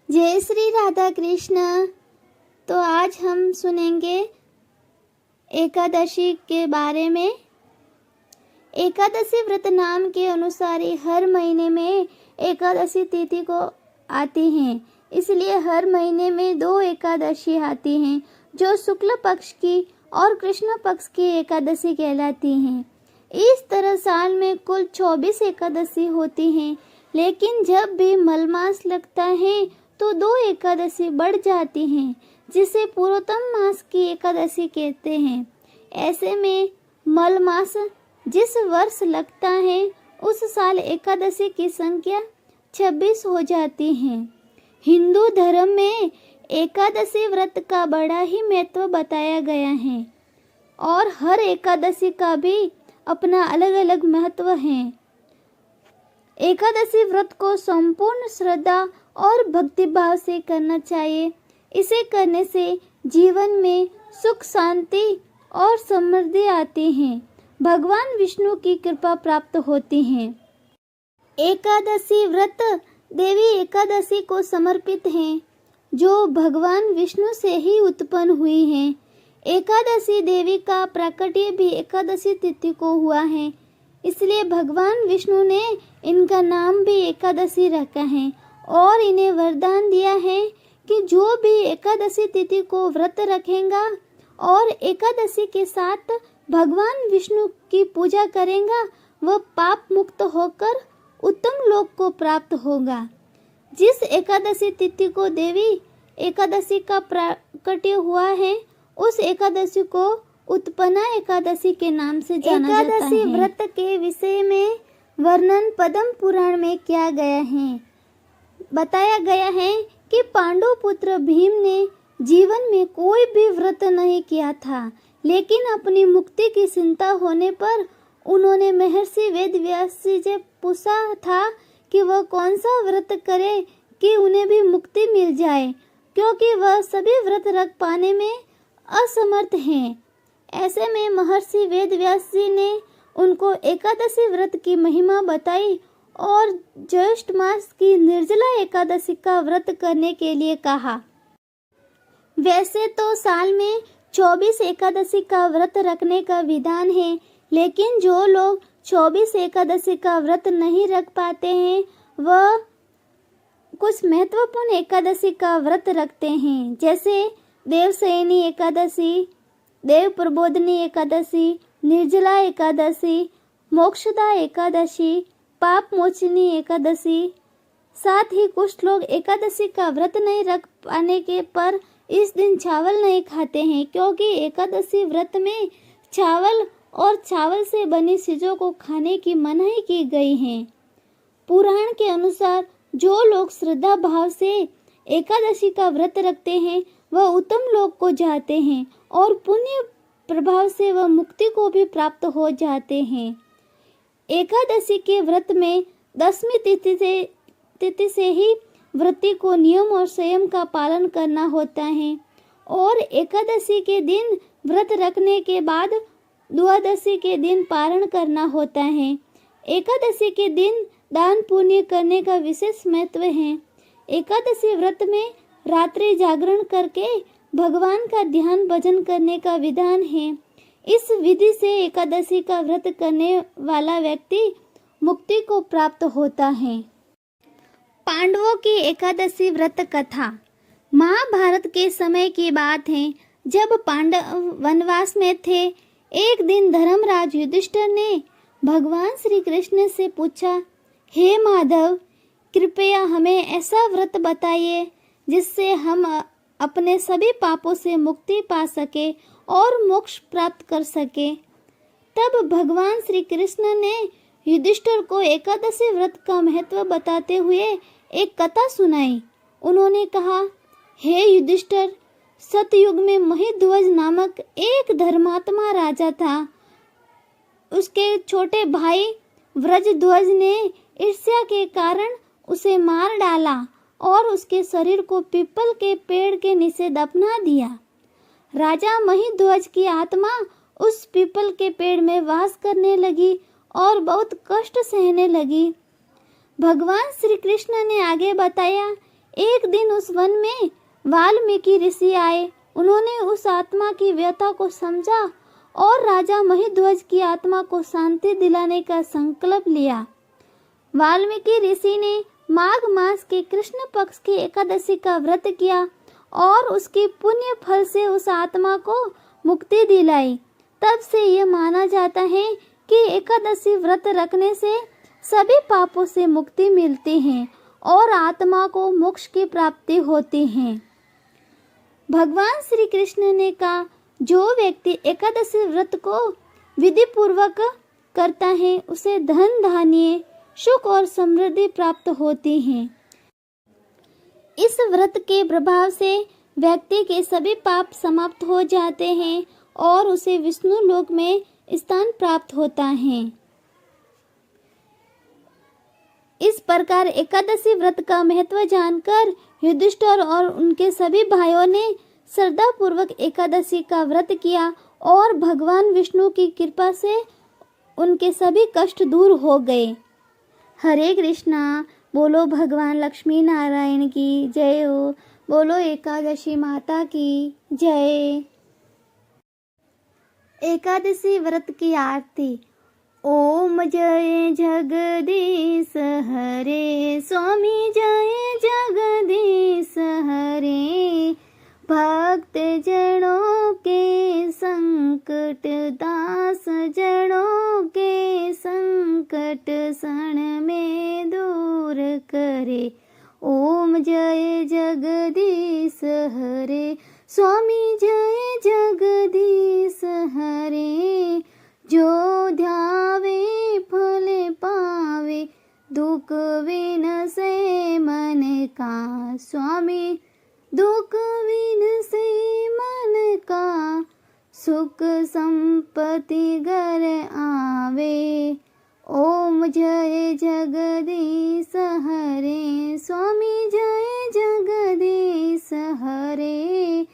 जय श्री राधा कृष्ण। तो आज हम सुनेंगे एकादशी के बारे में। एकादशी व्रत नाम के अनुसार ही हर महीने में एकादशी तिथि को आती हैं, इसलिए हर महीने में 2 एकादशी आती हैं जो शुक्ल पक्ष की और कृष्ण पक्ष की एकादशी कहलाती हैं। इस तरह साल में कुल 24 एकादशी होती हैं, लेकिन जब भी मलमास लगता है तो 2 एकादशी बढ़ जाती हैं, जिसे पुरुषोत्तम मास की एकादशी कहते हैं। ऐसे में मलमास जिस वर्ष लगता है उस साल एकादशी की संख्या 26 हो जाती है। हिंदू धर्म में एकादशी व्रत का बड़ा ही महत्व बताया गया है और हर एकादशी का भी अपना अलग अलग महत्व है। एकादशी व्रत को संपूर्ण श्रद्धा और भक्तिभाव से करना चाहिए। इसे करने से जीवन में सुख, शांति और समृद्धि आती है। भगवान विष्णु की कृपा प्राप्त होती है। एकादशी व्रत देवी एकादशी को समर्पित है, जो भगवान विष्णु से ही उत्पन्न हुई है। एकादशी देवी का प्राकट्य भी एकादशी तिथि को हुआ है, इसलिए भगवान विष्णु ने इनका नाम भी एकादशी रखा है और इन्हें वरदान दिया है कि जो भी एकादशी तिथि को व्रत रखेगा और एकादशी के साथ भगवान विष्णु की पूजा करेगा, वह पाप मुक्त होकर उत्तम लोक को प्राप्त होगा। जिस एकादशी तिथि को देवी एकादशी का प्राकट्य हुआ है, उस एकादशी को उत्पन्ना एकादशी के नाम से जाना जाता है। एकादशी व्रत के विषय में वर्णन पद्म पुराण में किया गया है। बताया गया है कि पांडु पुत्र भीम ने जीवन में कोई भी व्रत नहीं किया था, लेकिन अपनी मुक्ति की चिंता होने पर उन्होंने महर्षि वेदव्यास से पूछा था कि वह कौन सा व्रत करे कि उन्हें भी मुक्ति मिल जाए, क्योंकि वह सभी व्रत रख पाने में असमर्थ हैं। ऐसे में महर्षि वेदव्यास जी ने उनको एकादशी व्रत की महिमा बताई और ज्येष्ठ मास की निर्जला एकादशी का व्रत करने के लिए कहा। वैसे तो साल में 24 एकादशी का व्रत रखने का विधान है, लेकिन जो लोग 24 एकादशी का व्रत नहीं रख पाते हैं, वह कुछ महत्वपूर्ण एकादशी का व्रत रखते हैं, जैसे देवशयनी एकादशी, देव प्रबोधिनी एकादशी, निर्जला एकादशी, मोक्षदा एकादशी, पाप मोचनी एकादशी। साथ ही कुछ लोग एकादशी का व्रत नहीं रख पाने के पर इस दिन चावल नहीं खाते हैं, क्योंकि एकादशी व्रत में चावल और चावल से बनी चीजों को खाने की मनाही की गई है। पुराण के अनुसार जो लोग श्रद्धा भाव से एकादशी का व्रत रखते हैं, वह उत्तम लोक को जाते हैं और पुण्य प्रभाव से वह मुक्ति को भी प्राप्त हो जाते हैं। एकादशी के व्रत में 10वीं तिथि से ही व्रती को नियम और संयम का पालन करना होता है और एकादशी के दिन व्रत रखने के बाद द्वादशी के दिन पारण करना होता है। एकादशी के दिन दान पुण्य करने का विशेष महत्व है। एकादशी व्रत में रात्रि जागरण करके भगवान का ध्यान भजन करने का विधान है। इस विधि से एकादशी का व्रत करने वाला व्यक्ति मुक्ति को प्राप्त होता है। पांडवों की एकादशी व्रत कथा महाभारत के समय की बात है। जब पांडव वनवास में थे, एक दिन धर्मराज युधिष्ठिर ने भगवान श्री कृष्ण से पूछा, हे माधव, कृपया हमें ऐसा व्रत बताइए जिससे हम अपने सभी पापों से मुक्ति पा सके और मोक्ष प्राप्त कर सके। तब भगवान श्री कृष्ण ने युधिष्ठिर को एकादशी व्रत का महत्व बताते हुए एक कथा सुनाई। उन्होंने कहा, हे युधिष्ठिर, सतयुग में महिध्वज नामक एक धर्मात्मा राजा था। उसके छोटे भाई व्रजध्वज ने ईर्ष्या के कारण उसे मार डाला और उसके शरीर को पीपल के पेड़ के नीचे दफना दिया। राजा महिध्वज की आत्मा उस पीपल के पेड़ में वास करने लगी और बहुत कष्ट सहने लगी। भगवान श्री कृष्ण ने आगे बताया, एक दिन उस वन में वाल्मीकि ऋषि आए। उन्होंने उस आत्मा की व्यथा को समझा और राजा महिध्वज की आत्मा को शांति दिलाने का संकल्प लिया। वाल्मीकि ऋषि ने माघ मास के कृष्ण पक्ष की एकादशी का व्रत किया और उसके पुण्य फल से उस आत्मा को मुक्ति दिलाई। तब से यह माना जाता है कि एकादशी व्रत रखने से सभी पापों से मुक्ति मिलती है और आत्मा को मोक्ष की प्राप्ति होती है। भगवान श्री कृष्ण ने कहा, जो व्यक्ति एकादशी व्रत को विधि पूर्वक करता है उसे धन धान्य सुख और समृद्धि प्राप्त होती है। इस व्रत के प्रभाव से व्यक्ति के सभी पाप समाप्त हो जाते हैं और उसे विष्णु लोक में स्थान प्राप्त होता है। इस प्रकार एकादशी व्रत का महत्व जानकर युधिष्ठिर और उनके सभी भाइयों ने श्रद्धा पूर्वक एकादशी का व्रत किया और भगवान विष्णु की कृपा से उनके सभी कष्ट दूर हो गए। हरे कृष्णा। बोलो भगवान लक्ष्मी नारायण की जय हो। बोलो एकादशी माता की जय। एकादशी व्रत की आरती। ओम जय जगदीश हरे, स्वामी जय जगदीश हरे। भक्त जनों के संकट, दास जनों के संकट क्षण में दूर करे। ओम जय जगदीश हरे, स्वामी जय जगदीश हरे। जो ध्यावे फल पावे, दुख विनसे मन का। स्वामी दुख विनसे मन का, सुख संपत्ति घर आवे। ओम जय जगदीश हरे, स्वामी जय जगदीश हरे।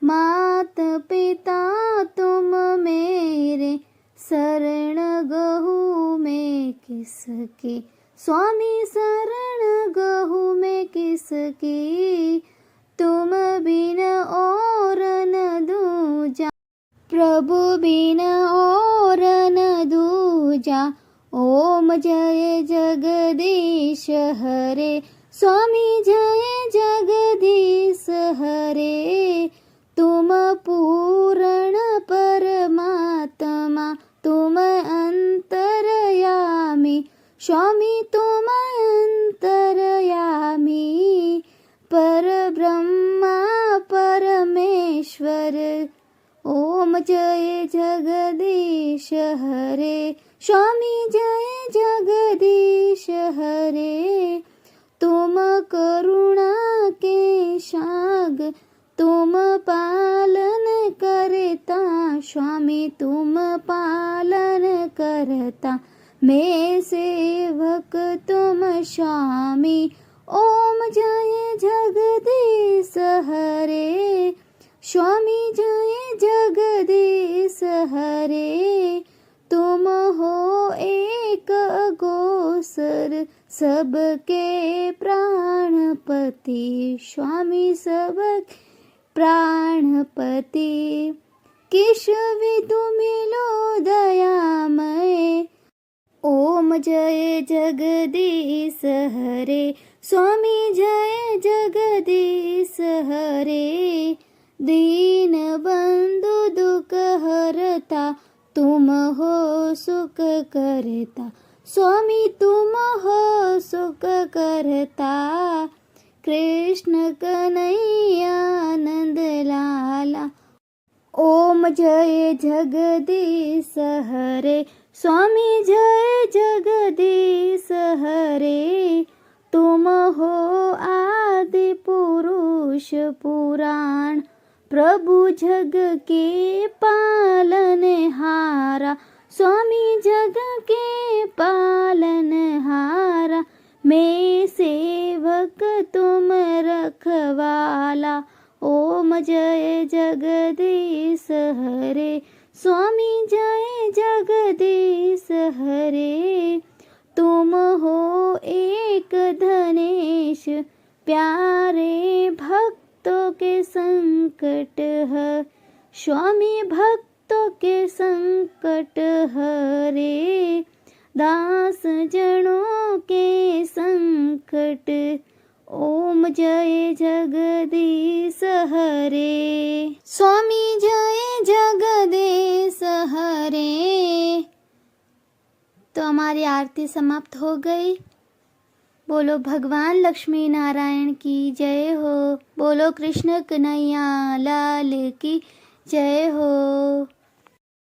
मात पिता तुम मेरे, शरण गहूँ मैं किसकी। स्वामी शरण गहूँ मैं किसकी। तुम बिन और न दूजा, प्रभु बिन और न दूजा। ओम जय जगदीश हरे, स्वामी जय जगदीश हरे। तुम पूर्ण परमात्मा, तुम अंतर्यामी। स्वामी तुम अंतर्यामी, पर ब्रह्मा परमेश्वर। ओम जय जगदीश हरे, स्वामी जय जगदीश हरे। तुम करुणा के सागर, तुम पालन करता। स्वामी तुम पालन करता, मैं सेवक तुम स्वामी। ओम जय जगदीश हरे, स्वामी जय जगदीश हरे। तुम हो एक अघोषर, सबके प्राणपति। स्वामी सबके प्राणपति। किस विधु मिलो दयामय। ओम जय जगदीश हरे, स्वामी जय जगदीश हरे। दीन बंधु दुख हरता, तुम हो सुख करता। स्वामी तुम हो सुख करता। कृष्ण कन्हैया नंद लाला। ओम जय जगदीश हरे, स्वामी जय जगदीश हरे। तुम हो आदि पुरुष पुराण, प्रभु जग के पालनहारा। स्वामी जग के पालनहारा, मैं सेवक तुम रखवाला। ओम जय जगदीश हरे, स्वामी जय जगदीश हरे। तुम हो एक धनेश, प्यारे भक्तों के संकट है, स्वामी भक्तों के संकट हरे, दास जनों के संकट, ओम जय जगदीश हरे। स्वामी जय जगदीश हरे। तो हमारी आरती समाप्त हो गई। बोलो भगवान लक्ष्मी नारायण की जय हो। बोलो कृष्ण कन्हैया लाल की जय हो।